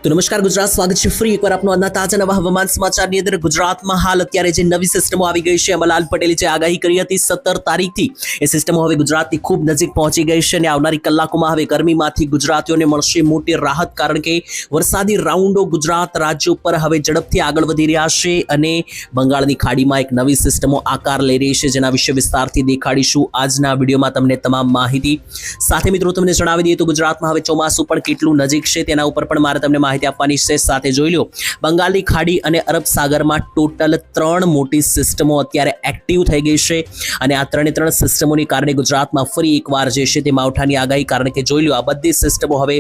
તો નમસ્કાર ગુજરાત, સ્વાગત છે ફરી એકવાર આપનો આજના તાજા નવા હવામાન સમાચારની અંદર। ગુજરાતમાં હાલ અત્યારે જે નવી સિસ્ટમો આવી ગઈ છે, અંબાલાલ પટેલે જે આગાહી કરી હતી 17 તારીખથી, એ સિસ્ટમો હવે ગુજરાતની ખૂબ નજીક પહોંચી ગઈ છે અને આવનારી કલાકોમાં હવે ગરમીમાંથી ગુજરાતીઓને મળશે મોટી રાહત, કારણ કે વરસાદી રાઉન્ડો ગુજરાત રાજ્ય ઉપર હવે ઝડપથી આગળ વધી રહ્યા છે અને બંગાળની ખાડીમાં એક નવી સિસ્ટમો આકાર લઈ રહી છે, જેના વિશે વિસ્તારથી દેખાડીશું આજના વિડીયોમાં તમને તમામ માહિતી। સાથે મિત્રો તમને જણાવી દઈએ તો ગુજરાતમાં હવે ચોમાસું પણ કેટલું નજીક છે તેના ઉપર પણ મારે તમને માહિતી આપવાની છે। સાથે જોઈ લો, બંગાળની ખાડી અને અરબ સાગરમાં ટોટલ 3 મોટી સિસ્ટમો અત્યારે એક્ટિવ થઈ ગઈ છે અને આ 3 સિસ્ટમોની કારણે ગુજરાતમાં ફરી એકવાર જે છે તે માવઠાની આગાહી, કારણ કે જોઈ લો આ બધી સિસ્ટમો હવે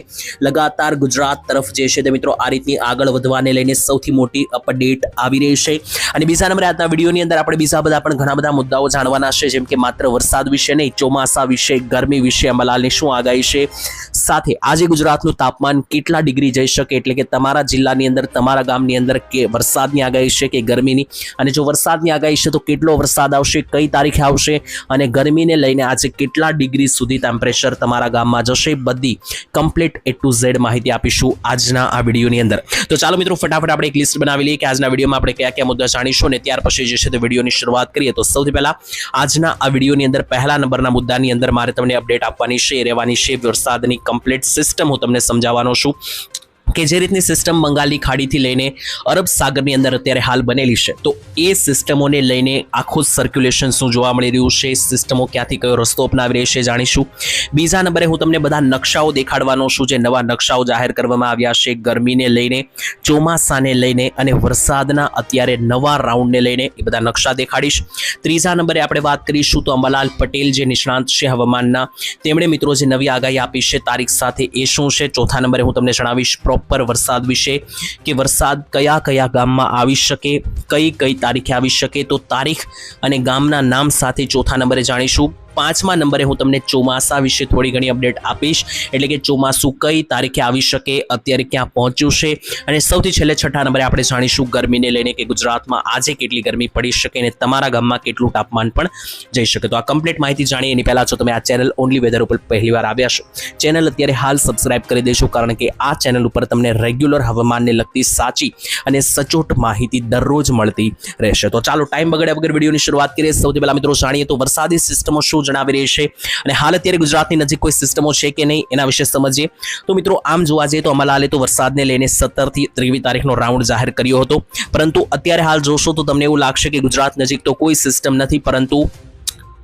લગાતાર ગુજરાત તરફ જે છે તે મિત્રો આ રીતની આગળ વધવાને લઈને સૌથી મોટી અપડેટ આવી રહી છે। અને બીજા નંબરે આજના વિડીયોની અંદર આપણે બીજા બધા પણ ઘણા બધા મુદ્દાઓ જાણવાના છે, જેમ કે માત્ર વરસાદ વિશે નહીં, ચોમાસા વિશે, ગરમી વિશે અંબાલાલની શું આગાહી છે, સાથે આજે ગુજરાતનું તાપમાન કેટલા ડિગ્રી જઈ શકે, એટલે કે તમારા જિલ્લાની અંદર, તમારા ગામની અંદર કે વરસાદની આગાહી છે કે ગરમીની, અને જો વરસાદની આગાહી છે તો કેટલો વરસાદ આવશે, કઈ તારીખે આવશે, અને ગરમીને લઈને આજે કેટલા ડિગ્રી સુધી ટેમ્પરેચર તમારા ગામમાં જશે, બધી કમ્પ્લીટ A to Z માહિતી આપીશું આજના આ વિડીયોની અંદર। તો ચાલો મિત્રો ફટાફટ આપણે એક લિસ્ટ બનાવી લઈએ કે આજના વિડીયોમાં આપણે કયા કયા મુદ્દા જાણીશું અને ત્યાર પછી જે છે તે વિડીયોની શરૂઆત કરીએ। તો સૌથી પહેલા આજના આ વિડીયોની અંદર પહેલા નંબરના મુદ્દાની અંદર મારે તમને અપડેટ આપવાની છે, રહેવાની છે વરસાદની કમ્પ્લીટ સિસ્ટમ હું તમને સમજાવવાનો છું કે જે રીતની સિસ્ટમ બંગાળની ખાડીથી લઈને અરબ સાગરની અંદર અત્યારે હાલ બનેલી છે, તો એ સિસ્ટમોને લઈને આખું સર્ક્યુલેશન શું જોવા મળી રહ્યું છે, સિસ્ટમો ક્યાંથી કયો રસ્તો અપનાવી રહી છે જાણીશું। બીજા નંબરે હું તમને બધા નકશાઓ દેખાડવાનો છું, જે નવા નકશાઓ જાહેર કરવામાં આવ્યા છે ગરમીને લઈને, ચોમાસાને લઈને અને વરસાદના અત્યારે નવા રાઉન્ડને લઈને, એ બધા નકશા દેખાડીશ। ત્રીજા નંબરે આપણે વાત કરીશું તો અંબાલાલ પટેલ જે નિષ્ણાંત છે હવામાનના, તેમણે મિત્રો જે નવી આગાહી આપી છે તારીખ સાથે, એ શું છે। ચોથા નંબરે હું તમને જણાવીશ પર વરસાદ વિશે કે વરસાદ કયા કયા ગામમાં આવી શકે, કઈ કઈ તારીખે આવી શકે, તો તારીખ અને ગામના નામ સાથે ચોથા નંબરે જાણીશું। પાંચમા નંબરે હું તમને ચોમાસા વિશે થોડી ઘણી અપડેટ આપીશ, એટલે કે ચોમાસું કઈ તારીખે આવી શકે, અત્યારે ક્યાં પહોંચ્યું છે, અને સૌથી છેલ્લે છઠ્ઠા નંબરે આપણે જાણીશું ગરમીને લઈને કે ગુજરાતમાં આજે કેટલી ગરમી પડી શકે અને તમારા ગામમાં કેટલું તાપમાન પણ જઈ શકે। તો આ કમ્પ્લીટ માહિતી જાણીએ એની પહેલા જો તમે આ ચેનલ ઓનલી વેધર ઉપર પહેલીવાર આવ્યા છો, ચેનલ અત્યારે હાલ સબસ્ક્રાઇબ કરી દેશો, કારણ કે આ ચેનલ ઉપર તમને રેગ્યુલર હવામાનને લગતી સાચી અને સચોટ માહિતી દરરોજ મળતી રહેશે। તો ચાલો ટાઈમ બગાડ્યા વગર વિડીયોની શરૂઆત કરીએ। સૌથી પહેલા મિત્રો જાણીએ તો વરસાદી સિસ્ટમો શું જણાવી રહી છે અને હાલ અત્યારે ગુજરાતની નજીક કોઈ સિસ્ટમો છે કે નહીં એના વિશે સમજીએ। તો મિત્રો આમ જોવા જઈએ તો અંબાલાલે તો વરસાદને લઈને 17 થી 23 તારીખનો રાઉન્ડ જાહેર કર્યો હતો, પરંતુ અત્યારે હાલ જોશો તો તમને એવું લાગશે કે ગુજરાત નજીક તો કોઈ સિસ્ટમ નથી, પરંતુ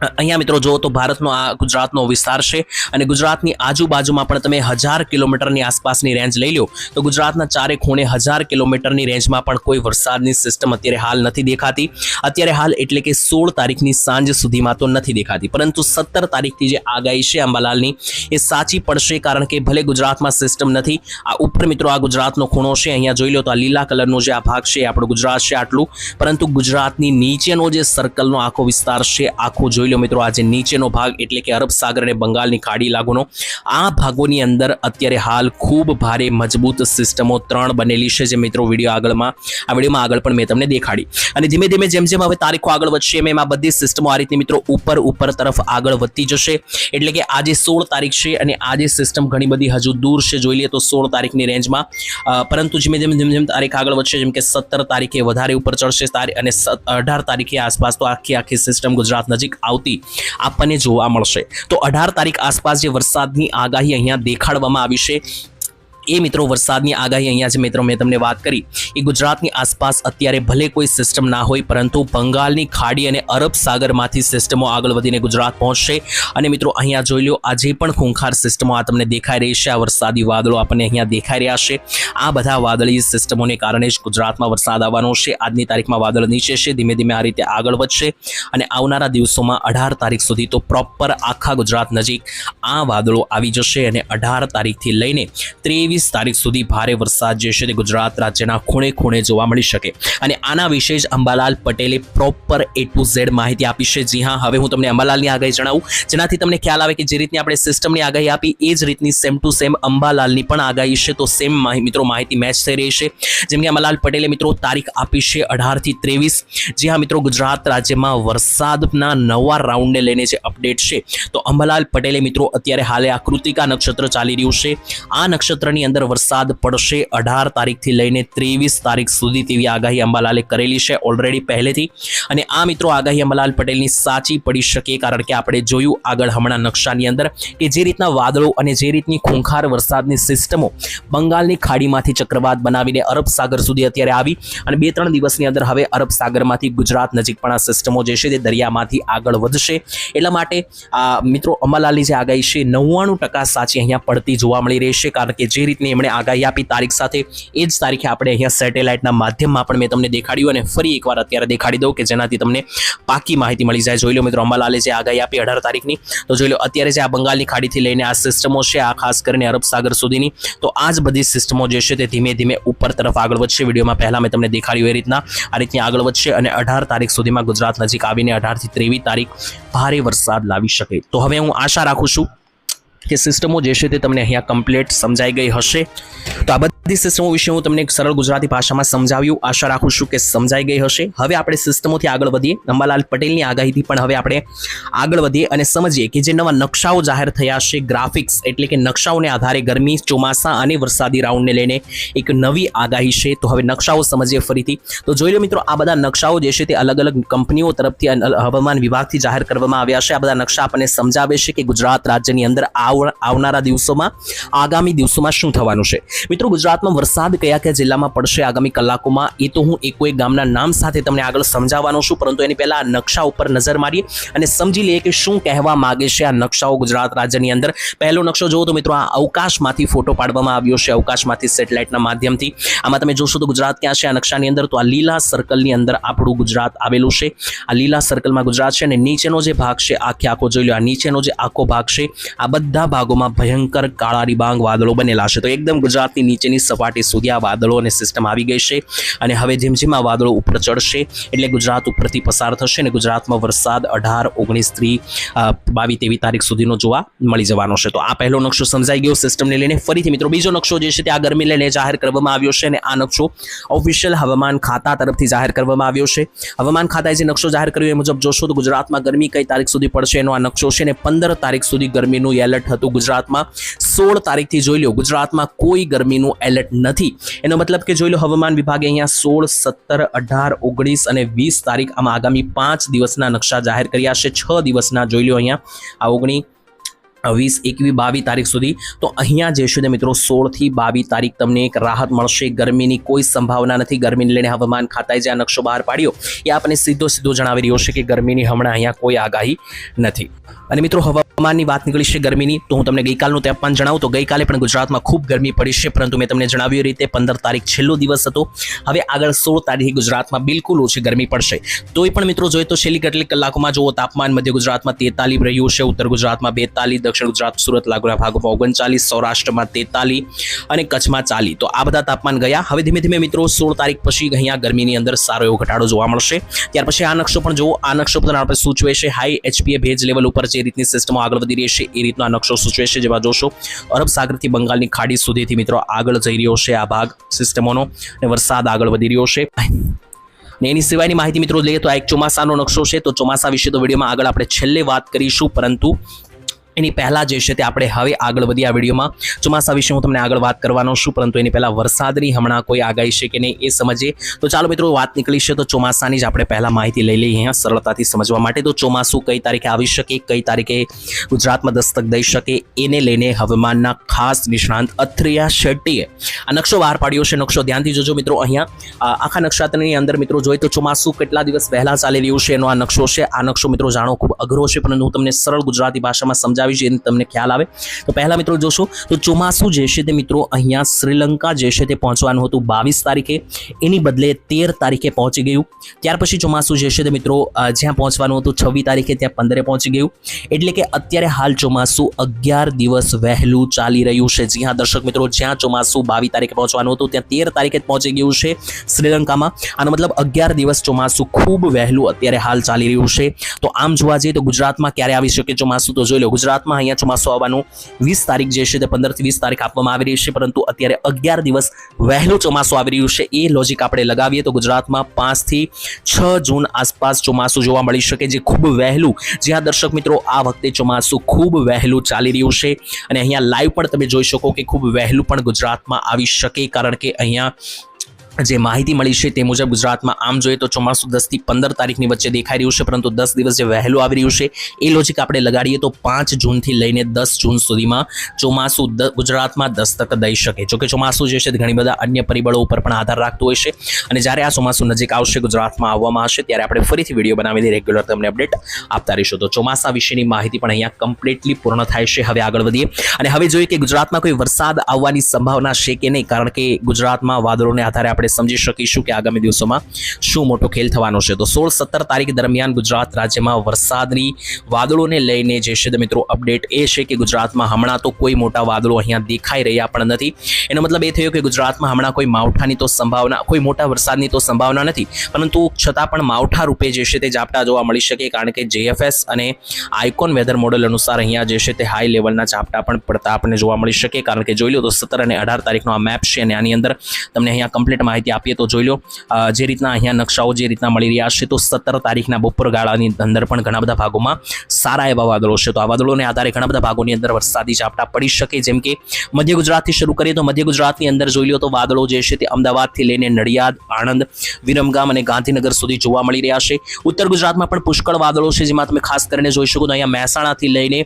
અહીંયા મિત્રો જો તો ભારતનો આ ગુજરાતનો વિસ્તાર છે અને ગુજરાતની આજુબાજુમાં પણ તમે 1000 કિલોમીટરની આસપાસની રેન્જ લઈ લો તો ગુજરાતના ચારે ખૂણે 1000 કિલોમીટરની રેન્જમાં પણ કોઈ વરસાદની સિસ્ટમ અત્યારે હાલ નથી દેખાતી। અત્યારે હાલ એટલે કે 16 તારીખની સાંજ સુધીમાં તો નથી દેખાતી, પરંતુ 17 તારીખથી જે આગાહી છે અંબાલાલની એ સાચી પડશે, કારણ કે ભલે ગુજરાતમાં સિસ્ટમ નથી, આ ઉપર મિત્રો આ ગુજરાતનો ખૂણો છે, અહીંયા જોઈ લો તો આ લીલા કલરનો જે આ ભાગ છે આપણો ગુજરાત છે આટલું, પરંતુ ગુજરાતની નીચેનો જે સર્કલનો આખો વિસ્તાર છે આખો જોઈ મિત્રો આજે નીચેનો ભાગ એટલે કે અરબ સાગર અને બંગાળની ખાડી લાગુનો આ ભાગોની અંદર અત્યારે હાલ ખૂબ ભારે મજબૂત સિસ્ટમો 3 બનેલી છે, જે મિત્રો વિડીયોમાં આગળ પણ મેં તમને દેખાડી। અને ધીમે ધીમે જેમ જેમ હવે તારીખો આગળ વધશે એમ આ બધી સિસ્ટમો આ રીતની મિત્રો ઉપર તરફ આગળ વધતી જશે, એટલે કે આજે 16 તારીખ છે અને આજે સિસ્ટમ ઘણી બધી હજુ દૂર છે, જોઈ લઈએ તો 16 તારીખની રેન્જમાં, પરંતુ જેમ જેમ તારીખ આગળ વધશે, જેમ કે 17 તારીખે વધારે ઉપર ચડશે અને 18 તારીખે આસપાસ તો આખી સિસ્ટમ ગુજરાત નજીક આવતી આપણને જોવા મળશે। તો 18 તારીખ આસપાસ જે વરસાદની આગાહી અહીંયા દેખાડવામાં આવી છે, એ મિત્રો વરસાદની આગાહી અહીંયા જે મિત્રો મેં તમને વાત કરી એ ગુજરાતની આસપાસ અત્યારે ભલે કોઈ સિસ્ટમ ના હોય, પરંતુ બંગાળની ખાડી અને અરબ સાગરમાંથી સિસ્ટમો આગળ વધીને ગુજરાત પહોંચશે। અને મિત્રો અહીંયા જોઈ લો આ જે પણ ખૂંખાર સિસ્ટમો આ તમને દેખાઈ રહી છે, આ વરસાદી વાદળો આપણને અહીંયા દેખાઈ રહ્યા છે, આ બધા વાદળી સિસ્ટમોને કારણે જ ગુજરાતમાં વરસાદ આવવાનો છે। આજની તારીખમાં વાદળ નીચે છે, ધીમે ધીમે આ રીતે આગળ વધશે અને આવનારા દિવસોમાં 18 તારીખ સુધી તો પ્રોપર આખા ગુજરાત નજીક આ વાદળો આવી જશે અને 18 તારીખથી લઈને 23 તારીખ સુધી ભારે વરસાદ જે છે તે ગુજરાત રાજ્યના ખૂણે ખૂણે જોવા મળી શકે। અને આના વિશે જ અંબાલાલ પટેલે પ્રોપર A to Z માહિતી આપી છે। જી હા, હવે હું તમને અંબાલાલની આગાહી જણાવું, જેનાથી તમને ખ્યાલ આવે કે જે રીતની આપણે સિસ્ટમની આગાહી આપી એ જ રીતની સેમ ટુ સેમ અંબાલાલની પણ આગાહી છે, તો સેમ મિત્રો માહિતી મેચ થઈ રહી છે। જેમ કે અંબાલાલ પટેલે મિત્રો તારીખ આપી છે 18 થી 23। જી હા મિત્રો, ગુજરાત રાજ્યમાં વરસાદના નવા રાઉન્ડને લઈને જે અપડેટ છે, તો અંબાલાલ પટેલે મિત્રો અત્યારે હાલે આ કૃતિકા નક્ષત્ર ચાલી રહ્યું છે, આ નક્ષત્રની અંદર વરસાદ પડશે 18 તારીખથી લઈને 23 તારીખ સુધી તેવી આગાહી અંબાલાલે કરેલી છે ઓલરેડી પહેલેથી. અને આ મિત્રો આગાહી અંબાલાલ પટેલની સાચી પડી શકે, કારણ કે આપણે જોયું આગળ હમણાં નકશાની અંદર કે જે રીતના વાદળો અને જે રીતની ખૂંખાર વરસાદની સિસ્ટમો બંગાળની ખાડીમાંથી ચક્રવાત બનાવીને અરબ સાગર સુધી અત્યારે આવી અને 2-3 દિવસની અંદર હવે અરબ સાગરમાંથી ગુજરાત નજીક પણ આ સિસ્ટમો જે છે તે દરિયામાંથી આગળ વધશે. એટલા માટે મિત્રો અંબાલાલની જે આગાહી છે 99% સાચી અહીંયા પડતી જોવા મળી રહેશે, કારણ કે જે રીતની એમણે આગાહી આપી તારીખ સાથે એ જ તારીખે આપણે અહીંયા સેટેલાઇટના માધ્યમમાં પણ મેં તમને દેખાડ્યું અને ફરી એકવાર અત્યારે દેખાડી દઉં કે જેનાથી તમને પાકી માહિતી મળી જાય. જોઈ લો મિત્રો અંબાલાલે જે આગાહી આપી 18 તારીખની, તો જોઈ લો અત્યારે જે આ બંગાળની ખાડીથી લઈને આ સિસ્ટમો છે આ ખાસ કરીને અરબ સાગર સુધીની, તો આ જ બધી સિસ્ટમો જે છે તે ધીમે ધીમે ઉપર તરફ આગળ વધશે. વિડીયોમાં પહેલા મેં તમને દેખાડ્યું એ રીતના આ રીતની આગળ વધશે અને 18 તારીખ સુધીમાં ગુજરાત નજીક આવીને 18 થી 23 તારીખ ભારે વરસાદ લાવી શકે. તો હવે હું આશા રાખું છું કે સિસ્ટમો જે છે તે તમને અહીંયા કમ્પ્લીટ સમજાઈ ગઈ હશે. તો આ બધી સિસ્ટમો વિશે હું તમને એક સરળ ગુજરાતી ભાષામાં સમજાવ્યું, આશા રાખું છું કે સમજાઈ ગઈ હશે. હવે આપણે સિસ્ટમોથી આગળ વધીએ, અંબાલાલ પટેલની આગાહીથી પણ હવે આપણે આગળ વધીએ અને સમજીએ કે જે નવા નકશાઓ જાહેર થયા છે, ગ્રાફિક્સ એટલે કે નકશાઓને આધારે ગરમી, ચોમાસા અને વરસાદી રાઉન્ડને લઈને એક નવી આગાહી છે. તો હવે નકશાઓ સમજીએ ફરીથી. તો જોઈ લો મિત્રો, આ બધા નકશાઓ જે છે તે અલગ અલગ કંપનીઓ તરફથી હવામાન વિભાગથી જાહેર કરવામાં આવ્યા છે. આ બધા નકશા આપણને સમજાવે છે કે ગુજરાત રાજ્યની અંદર આવનારા દિવસોમાં આગામી દિવસોમાં શું થવાનું છે. મિત્રો ગુજરાતમાં વરસાદ કયા કયા જિલ્લામાં પડશે આગામી કલાકોમાં એ તો હું એક ગામના નામ સાથે તમને આગળ સમજાવવાનો છું, પરંતુ એની પહેલા આ નકશા ઉપર નજર મારીએ અને સમજી લઈએ કે શું કહેવા માંગે છે આ નકશાઓ ગુજરાત રાજ્યની અંદર. પહેલો નકશો જુઓ તો મિત્રો આ અવકાશમાંથી ફોટો પાડવામાં આવ્યો છે, અવકાશમાંથી સેટેલાઇટના માધ્યમથી. આમાં તમે જોશો તો ગુજરાત ક્યાં છે આ નકશાની અંદર, તો આ લીલા સર્કલની અંદર આપણું ગુજરાત આવેલું છે. આ લીલા સર્કલમાં ગુજરાત છે અને નીચેનો જે ભાગ છે આખો જોઈ લો, આ નીચેનો જે આખો ભાગ છે આ બધા ભાગોમાં ભયંકર કાળા ડિબાંગ વાદળો બનેલા છે. તો એકદમ ગુજરાતની નીચેની સપાટી સુધી આ વાદળો અને સિસ્ટમ આવી ગઈ છે અને હવે જેમ જેમ આ વાદળો ઉપર ચડશે એટલે ગુજરાત ઉપરથી પસાર થશે અને ગુજરાતમાં વરસાદ 18, 19, 22, 23 તારીખ સુધીનો જોવા મળી જવાનો છે. તો આ પહેલો નકશો સમજાઈ ગયો સિસ્ટમને લઈને. ફરીથી મિત્રો બીજો નકશો જે છે તે આ ગરમી લઈને જાહેર કરવામાં આવ્યો છે અને આ નકશો ઓફિશિયલ હવામાન ખાતા તરફથી જાહેર કરવામાં આવ્યો છે. હવામાન ખાતાએ જે નકશો જાહેર કર્યો એ મુજબ જોશો તો ગુજરાતમાં ગરમી કઈ તારીખ સુધી પડશે એનો આ નકશો છે અને 15 તારીખ સુધી ગરમીનું એલર્ટ હતું ગુજરાતમાં. 16 તારીખથી જોઈ લો ગુજરાતમાં કોઈ ગરમીનું એલર્ટ નથી. એનો મતલબ કે જોઈ લો હવામાન વિભાગે અહીંયા 16, 17, 18, 19 અને 20 તારીખ આમાં આગામી 5 દિવસના નકશા જાહેર કર્યા છે. 6 દિવસના જોઈ લો અહીંયા આ 19, 20, 21, 22 તારીખ સુધી. તો અહીંયા જે છે મિત્રો 16 થી 22 તારીખ તમને એક રાહત મળશે. ગરમીની કોઈ સંભાવના નથી. ગરમીને લઈને હવામાન ખાતાએ જે આ નકશો બહાર પાડ્યો એ આપણને સીધો જણાવી રહ્યો છે કે ગરમીની હમણાં અહીંયા કોઈ આગાહી નથી. અને મિત્રો હવામાનની વાત નીકળી છે ગરમીની, તો હું તમને ગઈકાલનું તાપમાન જણાવું તો ગઈકાલે પણ ગુજરાતમાં ખૂબ ગરમી પડી છે, પરંતુ મેં તમને જણાવ્યું એ રીતે 15 તારીખ છેલ્લો દિવસ હતો. હવે આગળ 16 તારીખે ગુજરાતમાં બિલકુલ ઓછી ગરમી પડશે. તોય પણ મિત્રો જોઈએ તો છેલ્લી કેટલીક કલાકોમાં જુઓ તાપમાન મધ્ય ગુજરાતમાં 43 રહ્યું છે, ઉત્તર ગુજરાતમાં 42, દક્ષિણ ગુજરાત સુરત લાગુના ભાગોમાં 39, સૌરાષ્ટ્રમાં 43 અને કચ્છમાં 40. તો આ બધા તાપમાન ગયા. હવે ધીમે ધીમે મિત્રો 16 તારીખ પછી અહીંયા ગરમીની અંદર સારો એવો ઘટાડો જોવા મળશે. ત્યાર પછી આ નકશો પણ જુઓ, આ નકશો પણ આપણે સૂચવે છે હાઈ HPA ભેજ લેવલ ઉપર જે રીતની સિસ્ટમો આગળ વધી રહી છે એ રીતનો આ નકશો સૂચવે છે. જેમાં જોશો અરબ સાગરથી બંગાળની ખાડી સુધીથી મિત્રો આગળ જઈ રહ્યો છે આ ભાગ સિસ્ટમોનો અને વરસાદ આગળ વધી રહ્યો છે. ને એની સિવાયની માહિતી મિત્રો લઈએ તો આ એક ચોમાસાનો નકશો છે. તો ચોમાસા વિશે તો વિડીયોમાં આગળ આપણે છેલ્લે વાત કરીશું, પરંતુ એની પહેલા જે છે તે આપણે હવે આગળ વધી આ વિડીયોમાં ચોમાસા વિશે હું તમને આગળ વાત કરવાનો છું, પરંતુ એની પહેલા વરસાદની હમણાં કોઈ આગાહી છે કે નહીં એ સમજીએ. તો ચાલો મિત્રો વાત નીકળી છે તો ચોમાસાની જ આપણે પહેલા માહિતી લઈ લઈએ અહીંયા સરળતાથી સમજવા માટે. તો ચોમાસું કઈ તારીખે આવી શકે, કઈ તારીખે ગુજરાતમાં દસ્તક દઈ શકે એને લઈને હવામાનના ખાસ નિષ્ણાંત અથરિયા શેટ્ટીએ આ નકશો બહાર પાડ્યો છે. નકશો ધ્યાનથી જોજો મિત્રો. અહીંયા આખા નકશાની અંદર મિત્રો જોઈએ તો ચોમાસું કેટલા દિવસ પહેલા ચાલી રહ્યું છે એનો આ નકશો છે. આ નકશો મિત્રો જાણો ખૂબ અઘરો છે, પરંતુ હું તમને સરળ ગુજરાતી ભાષામાં સમજાવી તમને ખ્યાલ આવે. તો પહેલા મિત્રો જોશો તો ચોમાસું જે છે તે મિત્રો અહીંયા શ્રીલંકા જે છે તે પહોંચવાનું હતું 22 તારીખે, એની બદલે 13 તારીખે પહોંચી ગયું. ત્યાર પછી ચોમાસું જે છે તે મિત્રો જ્યાં પહોંચવાનું હતું 26 તારીખે ત્યાં 15 પહોંચી ગયું. એટલે કે અત્યારે હાલ ચોમાસું 11 દિવસ વહેલું ચાલી રહ્યું છે. જી હા દર્શક મિત્રો, જ્યાં ચોમાસું 22 તારીખે પહોંચવાનું હતું ત્યાં 13 તારીખે જ પહોંચી ગયું છે શ્રીલંકામાં. આનો મતલબ 11 દિવસ ચોમાસું ખૂબ વહેલું અત્યારે હાલ ચાલી રહ્યું છે. તો આમ જોવા જઈએ તો ગુજરાતમાં ક્યારે આવી શકે ચોમાસું, તો જોઈ લો ગુજરાત ગુજરાતમાં અહીંયા ચોમાસું આવવાનું 20 તારીખ જે છે તે 15 થી 20 તારીખ આપવામાં આવી રહી છે, પરંતુ અત્યારે 11 દિવસ વહેલું ચોમાસું આવી રહ્યું છે. એ લોજિક આપણે લગાવીએ તો ગુજરાતમાં 5 થી 6 જૂન આસપાસ ચોમાસું જોવા મળી શકે, જે ખૂબ વહેલું, જ્યાં દર્શક મિત્રો આ વખતે ચોમાસું ખૂબ વહેલું ચાલી રહ્યું છે. અને અહીંયા લાઈવ પણ તમે જોઈ શકો કે ખૂબ વહેલું પણ ગુજરાતમાં આવી શકે, કારણ કે અહીંયા જે માહિતી મળી છે તે મુજબ ગુજરાતમાં આમ જોઈએ તો ચોમાસું 10 થી 15 તારીખની વચ્ચે દેખાઈ રહ્યું છે, પરંતુ 10 દિવસ જે વહેલું આવી રહ્યું છે એ લોજિક આપણે લગાડીએ તો 5 જૂનથી લઈને 10 જૂન સુધીમાં ચોમાસું ગુજરાતમાં દસ્તક દઈ શકે. જોકે ચોમાસું જે છે ઘણી બધા અન્ય પરિબળો ઉપર પણ આધાર રાખતું હોય છે, અને જ્યારે આ ચોમાસું નજીક આવશે, ગુજરાતમાં આવવામાં હશે, ત્યારે આપણે ફરીથી વિડીયો બનાવીને રેગ્યુલર તમને અપડેટ આપતા રહીશું. તો ચોમાસા વિશેની માહિતી પણ અહીંયા કમ્પ્લીટલી પૂર્ણ થાય છે. હવે આગળ વધીએ અને હવે જોઈએ કે ગુજરાતમાં કોઈ વરસાદ આવવાની સંભાવના છે કે નહીં, કારણ કે ગુજરાતમાં વાદળોને આધારે આપણે સમજી શકીશું કે આગામી દિવસોમાં શું મોટો ખેલ થવાનો છે. તો 16-17 તારીખ દરમિયાન ગુજરાત રાજ્યમાં વરસાદની વાદળોને લઈને જે છે મિત્રો અપડેટ એ છે કે ગુજરાતમાં હમણાં તો કોઈ મોટા વાદળો અહીંયા દેખાઈ રહ્યા પણ નથી. એનો મતલબ એ થયો કે ગુજરાતમાં હમણાં કોઈ માવઠાની તો સંભાવના, કોઈ મોટા વરસાદની તો સંભાવના નથી, પરંતુ છતાં પણ માવઠા રૂપે જે છે તે ઝાપટા જોવા મળી શકે, કારણ કે JFS અને આઇકોન વેધર મોડેલ અનુસાર અહીંયા જે છે તે હાઈ લેવલના ઝાપટા પણ પડતા આપણને જોવા મળી શકે. કારણ કે જોઈ લો તો 17 અને 18 તારીખનો આ મેપ છે, અને આની અંદર તમને અહીંયા કમ્પ્લીટ માહિતી આપીએ તો જોઈ લો જે રીતના અહીંયા નકશાઓ જે રીતના મળી રહ્યા છે, તો 17 તારીખના બપોર ગાળાની અંદર પણ ઘણા બધા ભાગોમાં સારા એવા વાદળો છે. તો આ વાદળોને આધારે ઘણા બધા ભાગોની અંદર વરસાદી ઝાપટા પડી શકે, જેમ કે મધ્ય ગુજરાતથી શરૂ કરીએ તો મધ્ય ગુજરાતની અંદર જોઈ લો તો વાદળો જે છે તે અમદાવાદથી લઈને નડિયાદ, આણંદ, વિરમગામ અને ગાંધીનગર સુધી જોવા મળી રહ્યા છે. ઉત્તર ગુજરાતમાં પણ પુષ્કળ વાદળો છે, જેમાં તમે ખાસ કરીને જોઈ શકો તો અહીંયા મહેસાણાથી લઈને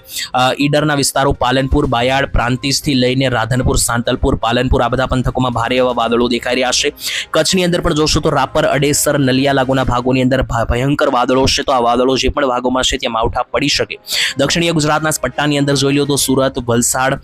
ઈડરના વિસ્તારો, પાલનપુર, બાયાડ, પ્રાંતિજથી લઈને રાધનપુર, સાંતલપુર, પાલનપુર, આ બધા પંથકોમાં ભારે એવા વાદળો દેખાઈ રહ્યા છે. કચ્છની અંદર પણ જોશો તો રાપર, અડેસર, નલિયા લાગુના ભાગોની અંદર ભયંકર વાદળો છે. તો આ વાદળો જે પણ ભાગોમાં છે ત્યાં માવઠા પડી શકે. દક્ષિણીય ગુજરાતના પટ્ટાની અંદર જોઈ લો તો સુરત, વલસાડ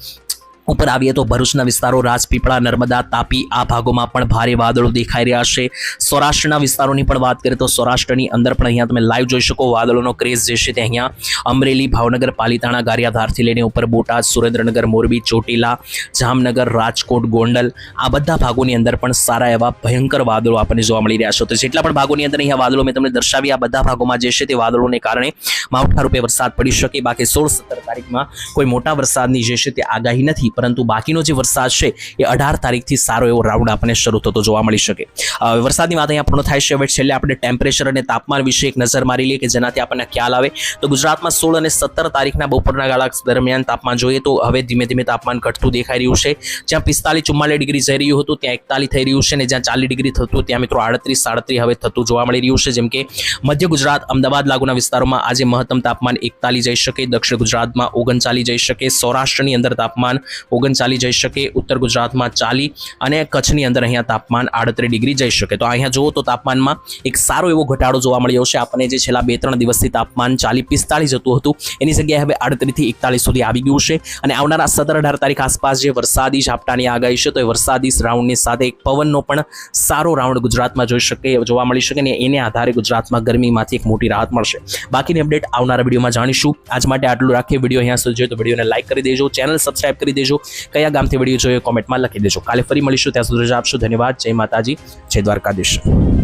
ઉપર આવીએ તો ભરૂચના વિસ્તારો, રાજપીપળા, નર્મદા, તાપી, આ ભાગોમાં પણ ભારે વાદળો દેખાઈ રહ્યા છે. સૌરાષ્ટ્રના વિસ્તારોની પણ વાત કરીએ તો સૌરાષ્ટ્રની અંદર પણ અહીંયા તમે લાઈવ જોઈ શકો વાદળોનો ક્રેઝ જે છે તે અહીંયા અમરેલી, ભાવનગર, પાલિતાણા, ગારિયાધારથી લઈને ઉપર બોટાદ, સુરેન્દ્રનગર, મોરબી, ચોટીલા, જામનગર, રાજકોટ, ગોંડલ, આ બધા ભાગોની અંદર પણ સારા એવા ભયંકર વાદળો આપણને જોવા મળી રહ્યા છે. તો જેટલા પણ ભાગોની અંદર અહીંયા વાદળો મેં તમને દર્શાવી, આ બધા ભાગોમાં જે છે તે વાદળોને કારણે માવઠા રૂપે વરસાદ પડી શકે. બાકી 16-17 તારીખમાં કોઈ મોટા વરસાદની જે છે તે આગાહી નથી, પરંતુ બાકીનો જે વરસાદ છે એ 18 તારીખથી સારો એવો રાઉન્ડ આપણને શરૂ થતો જોવા મળી શકે. વરસાદની વાત અહીંયા પૂર્ણ થાય છે. હવે છેલ્લે આપણે ટેમ્પરેચર અને તાપમાન વિશે એક નજર મારી લઈએ કે જેનાથી આપણને ખ્યાલ આવે. તો ગુજરાતમાં 16 અને 17 તારીખના બપોરના ગાળા દરમિયાન તાપમાન જોઈએ તો હવે ધીમે ધીમે તાપમાન ઘટતું દેખાઈ રહ્યું છે. જ્યાં 45-44 ડિગ્રી જઈ રહ્યું હતું ત્યાં 41 થઈ રહ્યું છે, અને જ્યાં 40 ડિગ્રી થતું ત્યાં મિત્રો 38-37 હવે થતું જોવા મળી રહ્યું છે. જેમ કે મધ્ય ગુજરાત, અમદાવાદ લાગુના વિસ્તારોમાં આજે મહત્તમ તાપમાન 41 જઈ શકે, દક્ષિણ ગુજરાતમાં 39 જઈ શકે, સૌરાષ્ટ્રની અંદર તાપમાન 39 જઈ શકે, ઉત્તર ગુજરાતમાં 40 અને કચ્છની અંદર અહીંયા તાપમાન 38 ડિગ્રી જઈ શકે. તો અહીંયા જુઓ તો તાપમાનમાં એક સારો એવો ઘટાડો જોવા મળ્યો છે. આપણને જે છેલ્લા 2-3 દિવસથી તાપમાન 40-45 જતું હતું એની જગ્યાએ હવે 38 થી 41 સુધી આવી ગયું છે. અને આવનારા 17-18 તારીખ આસપાસ જે વરસાદી ઝાપટાની આગાહી છે, તો એ વરસાદી રાઉન્ડની સાથે એક પવનનો પણ સારો રાઉન્ડ ગુજરાતમાં જોવા મળી શકે, અને એને આધારે ગુજરાતમાં ગરમીમાંથી એક મોટી રાહત મળશે. બાકીની અપડેટ આવનારા વિડીયોમાં જાણીશું. આજ માટે આટલું રાખીએ. વિડીયો અહીંયા સુધી જોઈએ તો વિડીયોને લાઈક કરી દેજો, ચેનલ સબસ્ક્રાઇબ કરી દેજો, કયા ગામથી વિડીયો જોઈએ કોમેન્ટમાં લખી દેજો. કાલે ફરી મળીશું, ત્યાં સુધી રજા આપશો. ધન્યવાદ. જય માતાજી, જય દ્વારકાધીશ.